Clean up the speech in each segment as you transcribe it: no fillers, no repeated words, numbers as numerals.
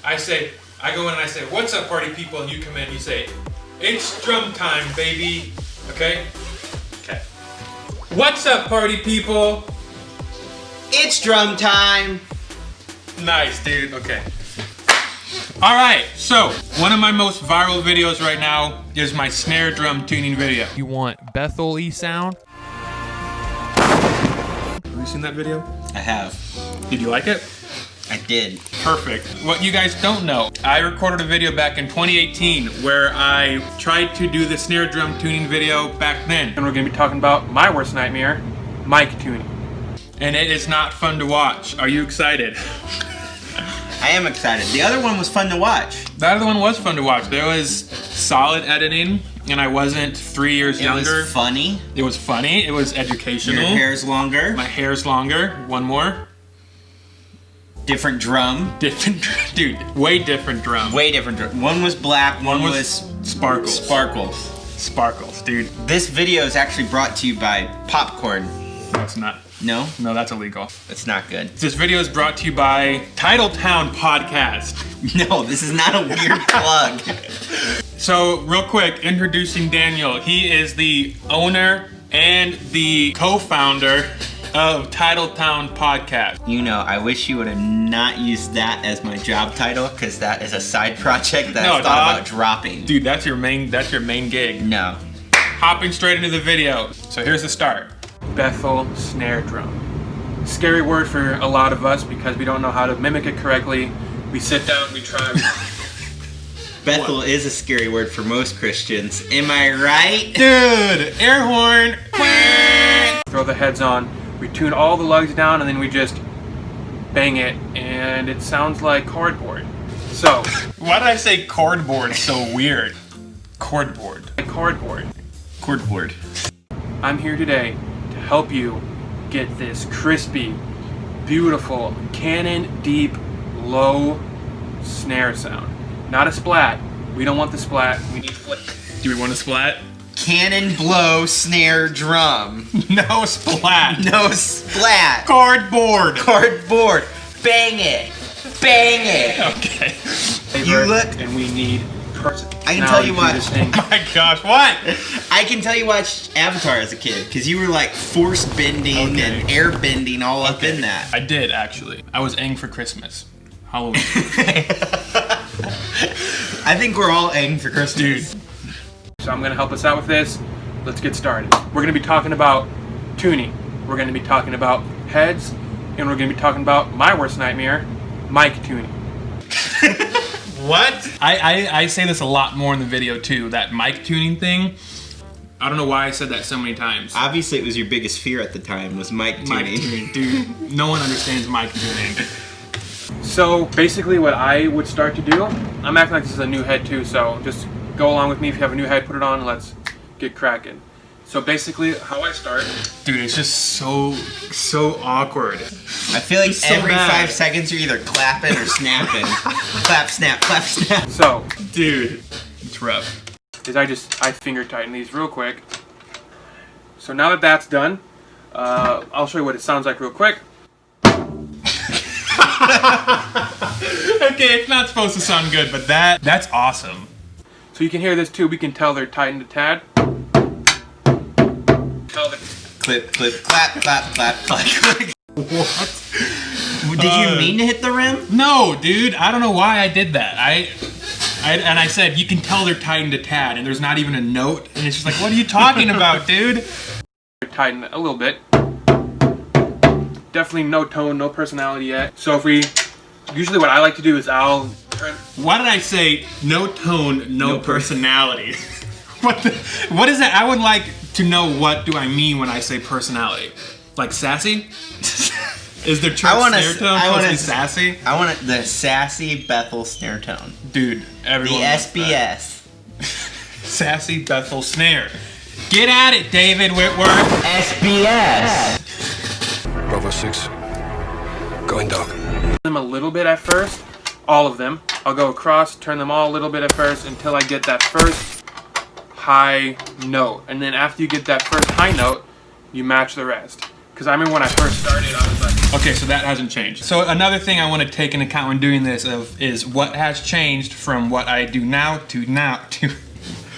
I go in and I say, what's up, party people? And you come in and you say, it's drum time, baby. Okay? Okay. What's up, party people? It's drum time. Nice, dude. Okay. All right, so one of my most viral videos right now is my snare drum tuning video. You want Bethel-y sound? Have you seen that video? I have. Did you like it? I did. Perfect. What you guys don't know, I recorded a video back in 2018 where I tried to do the snare drum tuning video back then. And we're gonna be talking about my worst nightmare, mic tuning. And it is not fun to watch. Are you excited? I am excited. The other one was fun to watch. The other one was fun to watch. There was solid editing, and I wasn't 3 years younger. It was funny. It was funny. It was educational. Your hair's longer. My hair's longer. One more. Different drum. Dude, way different drum. Way different drum. One was black, one was sparkles. Sparkles, dude. This video is actually brought to you by popcorn. No, it's not. No? No, that's illegal. It's not good. This video is brought to you by Titletown Podcast. No, this is not a weird plug. So, real quick, introducing Daniel. He is the owner and the co-founder of Titletown Podcast. You know, I wish you would have not used that as my job title, because that is a side project that I thought about dropping. Dude, that's your main gig. No. Hopping straight into the video. So here's the start. Bethel Snare drum. Scary word for a lot of us because we don't know how to mimic it correctly. We sit down, we try. Bethel is a scary word for most Christians. Am I right? Dude, air horn. Throw the heads on. We tune all the lugs down and then we just bang it and it sounds like cardboard. So, why did I say cardboard so weird? Cardboard. Cardboard. Cardboard. I'm here today to help you get this crispy, beautiful, cannon deep, low snare sound. Not a splat. We don't want the splat. We need split. Do we want a splat? Cannon blow snare drum. No splat. No splat. Cardboard. Cardboard. Bang it. Bang it. Okay. You look. And we need I can tell you what. Oh my gosh, what? I can tell you watched Avatar as a kid because you were like force bending and air bending all up in that. I did actually. I was Aang for Christmas. Halloween. I think we're all Aang for Christmas. Dude. So I'm gonna help us out with this. Let's get started. We're gonna be talking about tuning. We're gonna be talking about heads, and we're gonna be talking about my worst nightmare, mic tuning. What? I say this a lot more in the video too, that mic tuning thing. I don't know why I said that so many times. Obviously it was your biggest fear at the time, was mic tuning. Mic tuning, dude. No one understands mic tuning. So basically what I would start to do, I'm acting like this is a new head too, so just go along with me. If you have a new head, put it on and let's get cracking. So basically how I start, dude, it's just so awkward. I feel like every 5 seconds you're either clapping or snapping. Clap, snap, clap, snap. So, dude, it's rough. Is I finger tighten these real quick. So now that that's done, I'll show you what it sounds like real quick. Okay, it's not supposed to sound good, but that's awesome. So you can hear this too. We can tell they're tightened a tad. Clip, clip, clap, clap, clap, clap. What? Did you mean to hit the rim? No, dude. I don't know why I did that. I said you can tell they're tightened a tad, and there's not even a note, and it's just like, what are you talking about, dude? They're tightened a little bit. Definitely no tone, no personality yet. So usually what I like to do is I'll turn. Why did I say no tone, no personality? What is that? I would like to know, what do I mean when I say personality? Like sassy? Is there church snare tone supposed to be sassy? I want the sassy Bethel snare tone. Dude, everyone. The SBS. Sassy Bethel Snare. Get at it, David Whitworth. SBS. Bravo 6. Going dark. Them a little bit at first. All of them. I'll go across, turn them all a little bit at first until I get that first high note. And then after you get that first high note, you match the rest. Because I remember when I first started, I was like, Okay, so that hasn't changed. So another thing I want to take into account when doing this is what has changed from what I do now to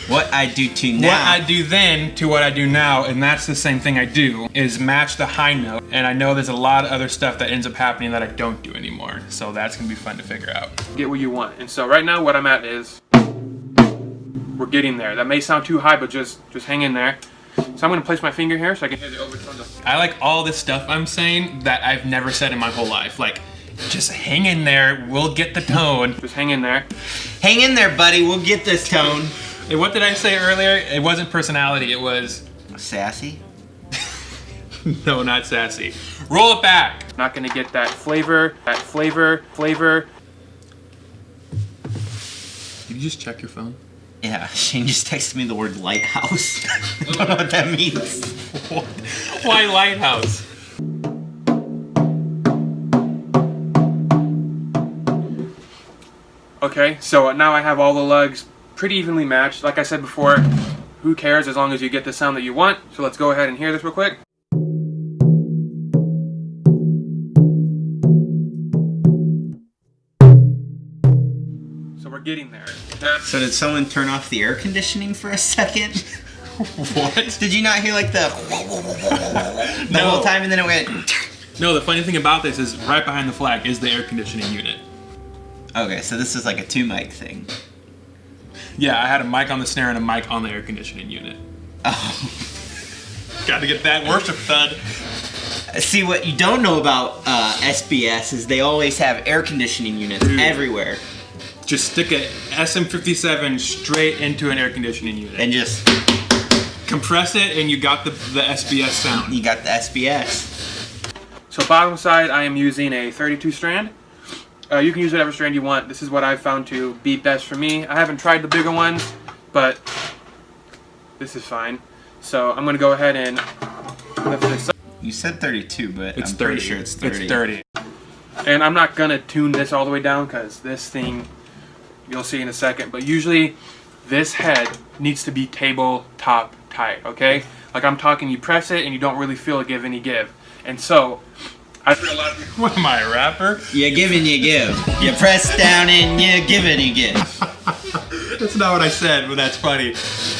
what I do to now. What I do then to what I do now, and that's the same thing I do, is match the high note. And I know there's a lot of other stuff that ends up happening that I don't do anymore. So that's gonna be fun to figure out. Get what you want. And so right now what I'm at is, we're getting there. That may sound too high, but just hang in there. So I'm gonna place my finger here so I can hear the overtones. I like all this stuff I'm saying that I've never said in my whole life. Like, just hang in there, we'll get the tone. Just hang in there. Hang in there, buddy, we'll get this tone. Hey, what did I say earlier? It wasn't personality, it was... Sassy? No, not sassy. Roll it back. Not gonna get that flavor. Did you just check your phone? Yeah, Shane just texted me the word lighthouse. I don't know what that means. Why lighthouse? Okay, so now I have all the lugs pretty evenly matched. Like I said before, who cares as long as you get the sound that you want. So let's go ahead and hear this real quick. So we're getting there. So did someone turn off the air conditioning for a second? What? Did you not hear like the whole time and then it went... No, the funny thing about this is right behind the flag is the air conditioning unit. Okay, so this is like a 2-mic thing. Yeah, I had a mic on the snare and a mic on the air conditioning unit. Oh. Got to get that worship done. See, what you don't know about SBS is they always have air conditioning units everywhere. Just stick a SM57 straight into an air conditioning unit. And just... compress it and you got the SBS sound. You got the SBS. So bottom side, I am using a 32 strand. You can use whatever strand you want. This is what I've found to be best for me. I haven't tried the bigger ones, but this is fine. So I'm gonna go ahead and lift this up. You said 32, but It's I'm 30. pretty sure it's 30. It's 30. And I'm not gonna tune this all the way down because this thing, you'll see in a second, but usually this head needs to be tabletop tight, okay? Like I'm talking, you press it and you don't really feel it give any give. And so, I've heard a lot of people, what am I, a rapper? You give and you give. You press down and you give and you give. That's not what I said, but that's funny.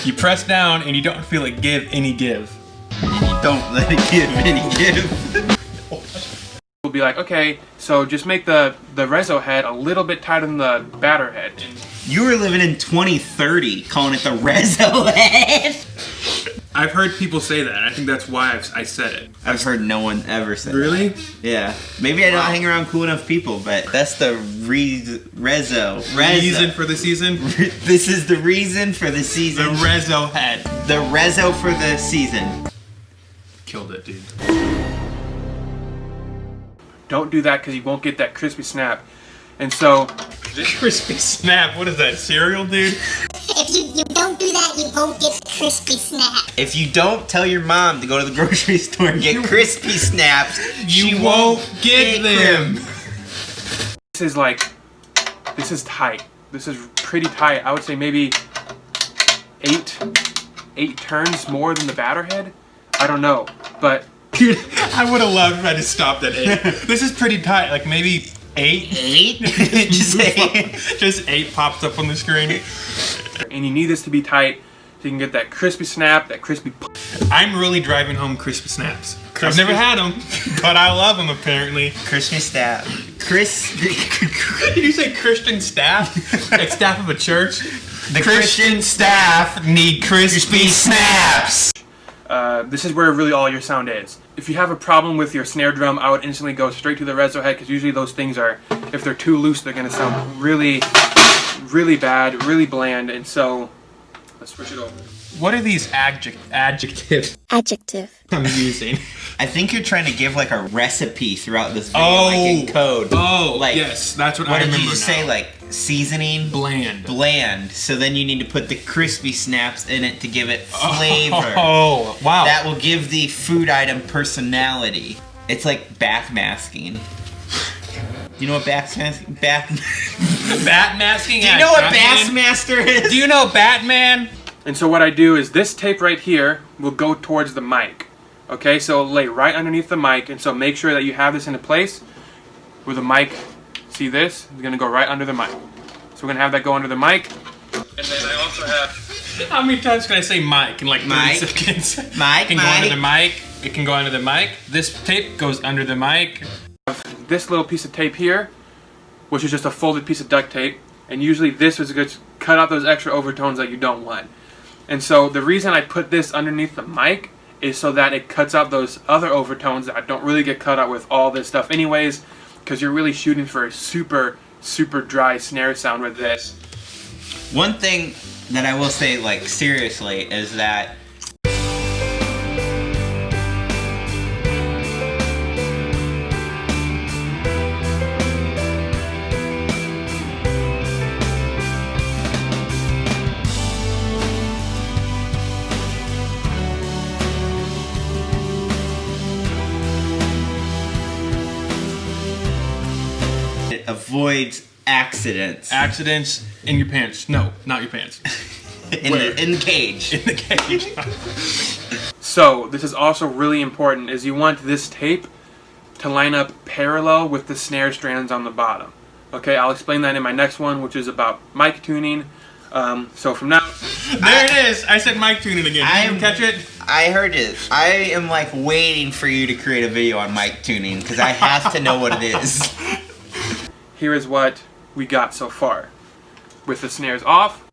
You press down and you don't feel it give any give. And you don't let it give any give. We'll be like, okay, so just make the reso head a little bit tighter than the batter head. You were living in 2030 calling it the reso head. I've heard people say that. I think that's why I said it. I've heard no one ever say Really? that. Yeah. Maybe I don't hang around cool enough people, but that's the reso. Reason for the season? This is the reason for the season. The reso head. The reso for the season. Killed it, dude. Don't do that because you won't get that crispy snap. And so, crispy snap, what is that, cereal, dude? If you don't do that, you won't get crispy snap. If you don't tell your mom to go to the grocery store and get crispy snaps, You she won't get them. This is tight. This is pretty tight. I would say maybe eight turns more than the batter head. I don't know, but dude, I would have loved if I just stopped at 8. This is pretty tight, like maybe 8. 8? Just 8. Just 8 pops up on the screen. And you need this to be tight so you can get that crispy snap, that crispy. I'm really driving home crispy snaps. I've never had them, but I love them apparently. Crispy snap. Did you say Christian staff? Like staff of a church? The Christian staff need crispy snaps. This is where really all your sound is. If you have a problem with your snare drum, I would instantly go straight to the reso head because usually those things are, if they're too loose, they're going to sound really, really bad, really bland, and so let's switch it over. What are these adjectives Adjective. I'm using? I think you're trying to give like a recipe throughout this video, like in code. Oh, like, yes, that's what I What remember did you just say? now. Like seasoning? Bland. Bland. So then you need to put the crispy snaps in it to give it flavor. Oh, wow. That will give the food item personality. It's like backmasking. You know what backmasking? Batmasking? Do you know what Bassmaster is? Do you know Batman? And so what I do is this tape right here will go towards the mic. Okay, so it'll lay right underneath the mic, and so make sure that you have this in a place where the mic, see this? It's gonna go right under the mic. So we're gonna have that go under the mic. And then I also have, how many times can I say mic in like 30 seconds? Mic, it can go under the mic. It can go under the mic. This tape goes under the mic. This little piece of tape here, which is just a folded piece of duct tape. And usually this is good to cut out those extra overtones that you don't want. And so the reason I put this underneath the mic is so that it cuts out those other overtones that don't really get cut out with all this stuff anyways, because you're really shooting for a super, super dry snare sound with this. One thing that I will say, like, seriously, is that it avoids accidents. Accidents in your pants. No, not your pants. in the cage. In the cage. So this is also really important, is you want this tape to line up parallel with the snare strands on the bottom. Okay, I'll explain that in my next one, which is about mic tuning. So from now, there it is. I said mic tuning again. Did you catch it? I heard it. I am like waiting for you to create a video on mic tuning because I have to know what it is. Here is what we got so far. With the snares off,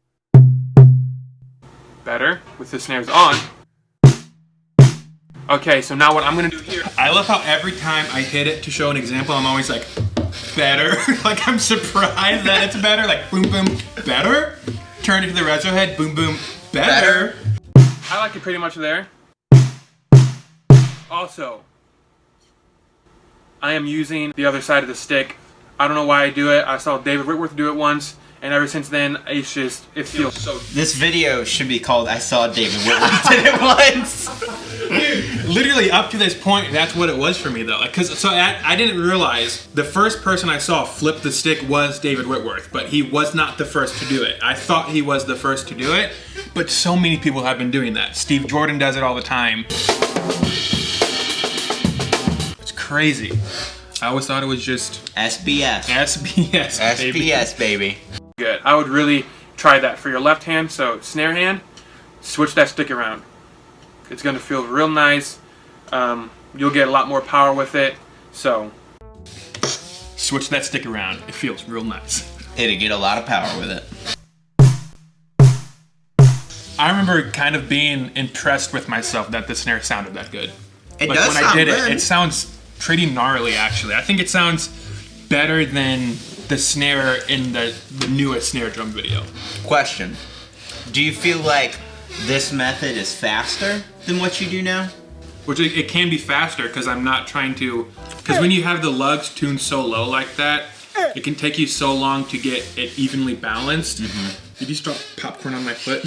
better. With the snares on. Okay, so now what I'm gonna do here, I love how every time I hit it to show an example, I'm always like, better. Like I'm surprised that it's better. Like boom, boom, better. Turn it to the reso head, boom, boom, better. I like it pretty much there. Also, I am using the other side of the stick. I don't know why I do it. I saw David Whitworth do it once, and ever since then, it feels so. This video should be called "I saw David Whitworth did it once." Dude, literally up to this point, that's what it was for me though. Like, I didn't realize the first person I saw flip the stick was David Whitworth, but he was not the first to do it. I thought he was the first to do it, but so many people have been doing that. Steve Jordan does it all the time. It's crazy. I always thought it was just SBS. SBS, baby. SBS, baby. Good. I would really try that for your left hand. So snare hand, switch that stick around. It's going to feel real nice. You'll get a lot more power with it. So switch that stick around. It feels real nice. It'll get a lot of power with it. I remember kind of being impressed with myself that the snare sounded that good. It like does when sound I did good. it sounds pretty gnarly actually. I think it sounds better than the snare in the newest snare drum video. Question. Do you feel like this method is faster than what you do now? Which it can be faster because I'm not trying to, because when you have the lugs tuned so low like that, it can take you so long to get it evenly balanced. Mm-hmm. Did you drop popcorn on my foot?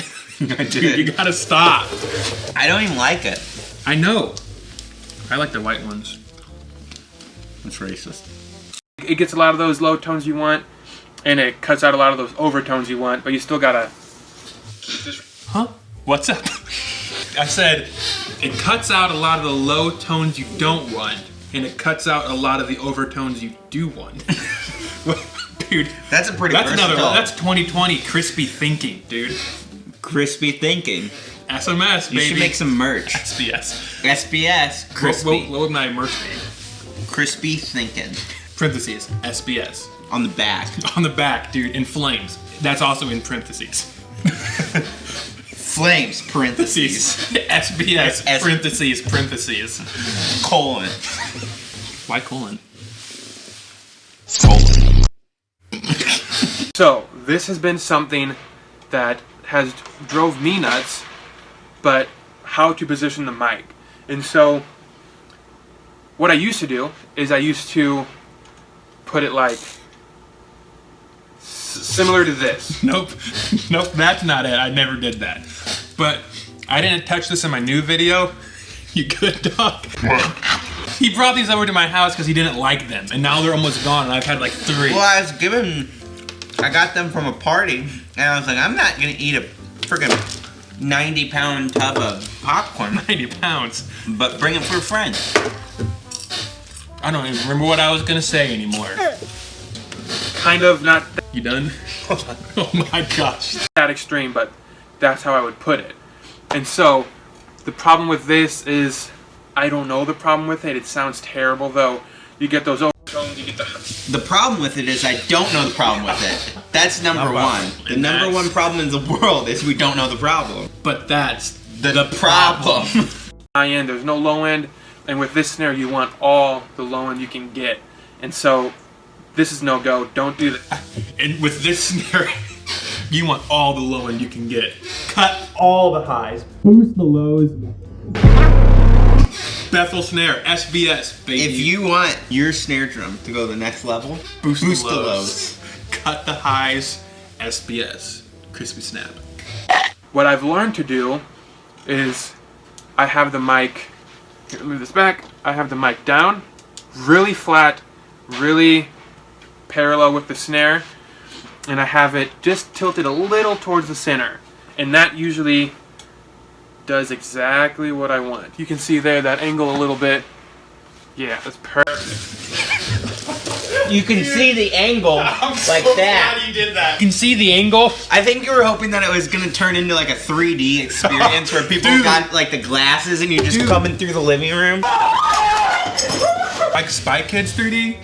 I did. Dude, you gotta stop. I don't even like it. I know. I like the white ones. That's racist. It gets a lot of those low tones you want, and it cuts out a lot of those overtones you want, but you still gotta keep this. Huh? What's up? I said it cuts out a lot of the low tones you don't want, and it cuts out a lot of the overtones you do want. Dude, that's a pretty versatile. That's 2020 crispy thinking, dude. Crispy thinking. SMS, baby. You should make some merch. SBS. SBS, crispy. What would my merch be? Crispy thinking. Parentheses, SBS. On the back. On the back, dude, in flames. That's also in parentheses. Flames, parentheses. SBS, parentheses. Colon. Why colon? Colon. So, this has been something that has drove me nuts, but how to position the mic. And so, what I used to do is I used to put it like similar to this. Nope, that's not it. I never did that. But I didn't touch this in my new video. You good, dog? He brought these over to my house because he didn't like them, and now they're almost gone, and I've had like 3. Well, I got them from a party, and I was like, I'm not gonna eat a freaking 90-pound tub of popcorn. 90 pounds. But bring it for a friend. I don't even remember what I was gonna say anymore. Kind of not. You done? Oh my gosh. That extreme, but that's how I would put it. And so, the problem with this is, I don't know the problem with it. It sounds terrible though. You get those overtones, you get the problem with it is I don't know the problem with it. That's number one. The number one problem in the world is we don't know the problem. But that's the problem. High end, there's no low end, and with this snare you want all the low end you can get. And so, this is no go. Don't do that. And with this snare, you want all the low end you can get. Cut all the highs, boost the lows. Bethel Snare, SBS, baby. If you want your snare drum to go to the next level, boost the lows. Cut the highs, SBS, crispy snap. What I've learned to do is I have the mic, here, move this back, I have the mic down, really flat, really parallel with the snare, and I have it just tilted a little towards the center, and that usually does exactly what I want. You can see there that angle a little bit. Yeah, that's perfect. You can see the angle like that. Glad you did that. You can see the angle. I think you were hoping that it was gonna turn into like a 3D experience where people got like the glasses and you're just coming through the living room. Like Spy Kids 3D?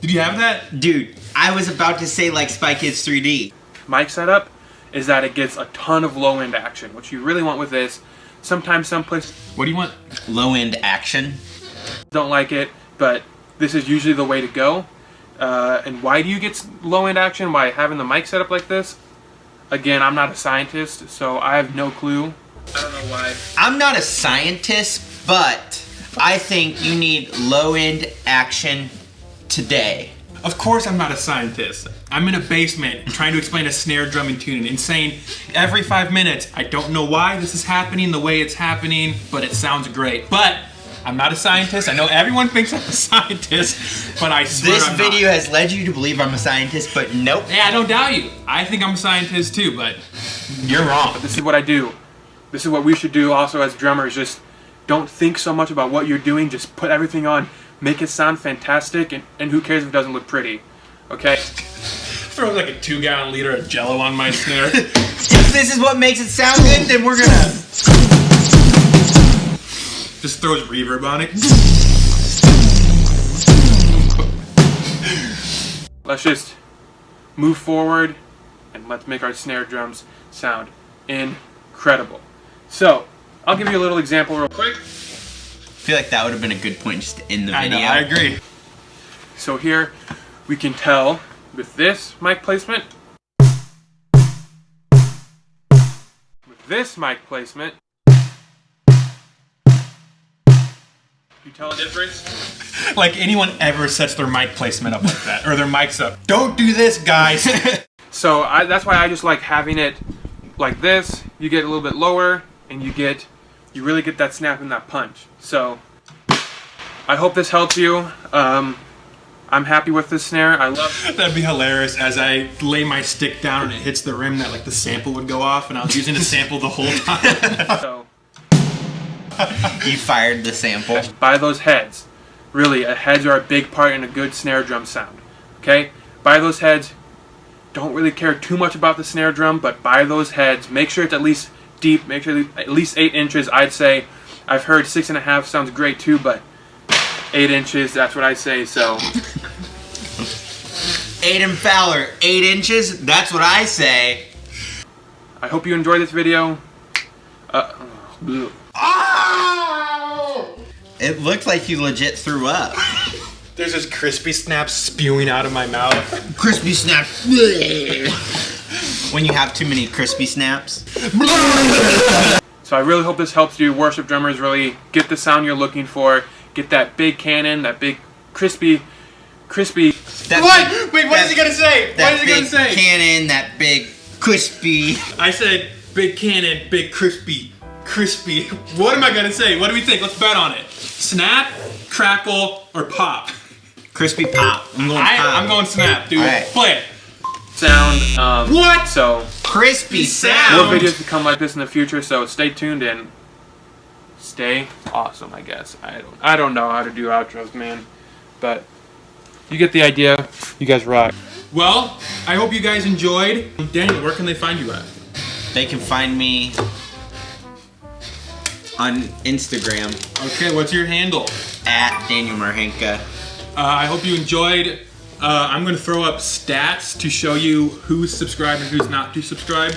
Did you have that? Dude, I was about to say like Spy Kids 3D. Mic setup is that it gets a ton of low end action. What you really want with this, sometimes someplace. What do you want? Low end action. Don't like it, but this is usually the way to go. And why do you get low end action by having the mic set up like this? Again, I'm not a scientist, so I have no clue. I don't know why. I'm not a scientist, but I think you need low end action today. Of course I'm not a scientist. I'm in a basement trying to explain a snare drum and tuning and saying every 5 minutes, I don't know why this is happening the way it's happening, but it sounds great. But I'm not a scientist. I know everyone thinks I'm a scientist, but I swear this I'm video not. has led you to believe I'm a scientist, but nope. Yeah, I don't doubt you. I think I'm a scientist too, but you're wrong. But this is what I do. This is what we should do also as drummers. Just don't think so much about what you're doing. Just put everything on. Make it sound fantastic, and who cares if it doesn't look pretty, okay? Throw like a 2-gallon liter of Jello on my snare. If this is what makes it sound good, then we're gonna... Just throws reverb on it. Let's just move forward, and let's make our snare drums sound incredible. So, I'll give you a little example real quick. I feel like that would have been a good point just to end the video. I agree. So here we can tell with this mic placement, with this mic placement, you tell a difference? Like anyone ever sets their mic placement up like that, or their mics up. Don't do this, guys. So that's why I just like having it like this. You get a little bit lower, and you really get that snap and that punch. So, I hope this helps you. I'm happy with this snare. I love it. That'd be hilarious as I lay my stick down and it hits the rim that like the sample would go off, and I was using the sample the whole time. So, you fired the sample. Buy those heads. Really, heads are a big part in a good snare drum sound. Okay? Buy those heads. Don't really care too much about the snare drum, but buy those heads. Make sure it's at least deep. Make sure at least 8 inches. I'd say. I've heard 6.5 sounds great too, but 8 inches, that's what I say, so. Aiden Fowler, 8 inches, that's what I say. I hope you enjoyed this video. It looked like you legit threw up. There's this crispy snap spewing out of my mouth. Crispy snap. When you have too many crispy snaps. So I really hope this helps you worship drummers really get the sound you're looking for. Get that big cannon, that big crispy. What? Wait, what is he gonna say? What is he gonna say? Cannon, that big crispy. I said big cannon, big crispy. What am I gonna say? What do we think? Let's bet on it. Snap, crackle, or pop? Crispy pop. I'm going pop. I'm going snap, dude. Right. Play it. Sound. What? So. crispy More sound. videos to come like this in the future, so stay tuned and stay awesome, I guess. I don't know how to do outros, man. But you get the idea. You guys rock. Well, I hope you guys enjoyed. Daniel, where can they find you at? They can find me on Instagram Okay, what's your handle? at Daniel Marhenka. I hope you enjoyed. I'm going to throw up stats to show you who's subscribed and who's not subscribed,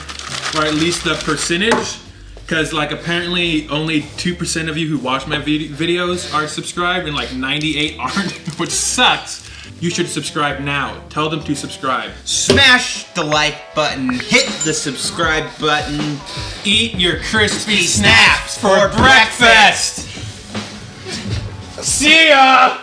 or at least the percentage, because like apparently only 2% of you who watch my videos are subscribed and like 98 aren't, which sucks. You should subscribe now. Tell them to subscribe. Smash the like button, hit the subscribe button, Eat your crispy snaps snaps for breakfast. See ya!